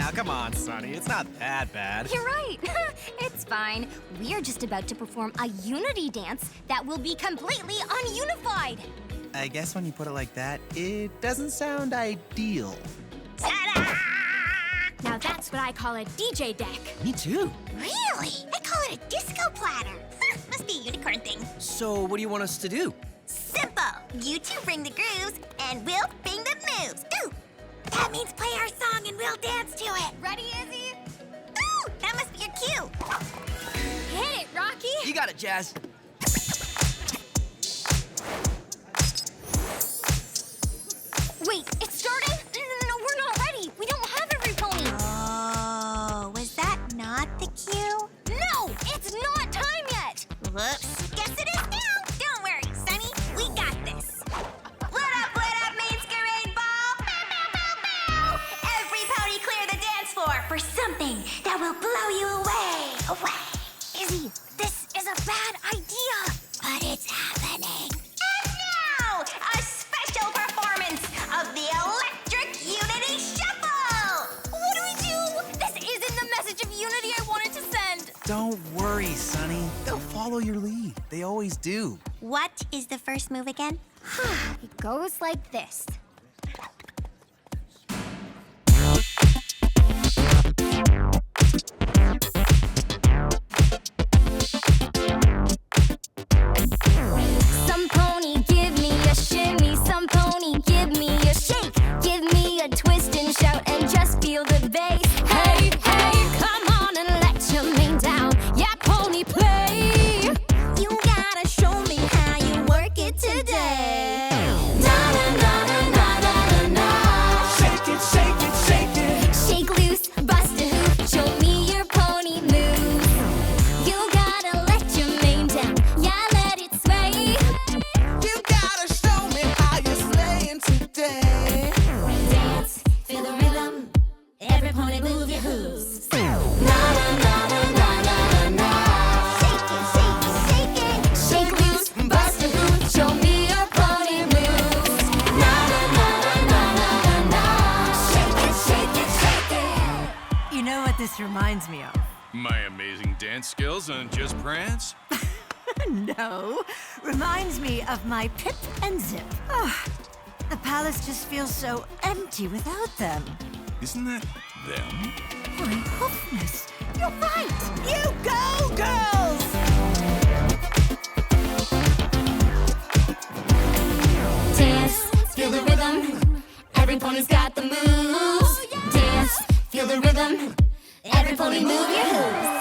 Now, come on, Sonny. It's not that bad. You're right. It's fine. We're just about to perform a unity dance that will be completely ununified. I guess when you put it like that, it doesn't sound ideal. Ta-da! Now that's what I call a DJ deck. Me too. Really? I call it a disco platter. Must be a unicorn thing. So, what do you want us to do? Simple. You two bring the grooves, and we'll bring the moves. Ooh! That means play our song and we'll dance to it. Ready, Izzy? Ooh! That must be your cue. Hit it, Rocky. You got it, Jazz. Wait, it's starting? No, we're not ready. We don't have every pony. Oh, was that not the cue? No, it's not time yet. Whoops. Guess it is now. Don't worry, Sonny. We got this. What up, Masquerade Ball? Bow, bow, bow, bow. Every pony clear the dance floor for something that will blow you away. Izzy, this is a bad idea. But it's happening. And now, a special performance of the Electric Unity Shuffle. What do we do? This isn't the message of unity I wanted to send. Don't worry, Sonny. They'll follow your lead. They always do. What is the first move again? It goes like this. Some pony give me a shimmy, some pony give me a shake, give me a twist and shout and just feel the bass. Hey, hey, come on and let your mane down. Yeah, pony play. You gotta show me how you work it today. Na na na na na na na. Shake it, shake it, shake it. Shake loose, bust a hoop, show me your pony moves. You gotta let your mane down, yeah, let it sway. You gotta show me how you're slaying today. Dance, feel the rhythm, every pony move your hooves. Na na na na na na na. Shake it, shake it, shake it. Shake loose, bust a hoop, show me your pony moves. Na na na na na na na. Shake it, shake it, shake it. You know what this reminds me of? My amazing dance skills on Just Prance? No, reminds me of my Pip and Zip. Ah, the palace just feels so empty without them. Isn't that them? My hoofness, you're right. You go, girls! Dance, feel the rhythm. Every pony's got the moves. Dance, feel the rhythm. Every pony move your hooves.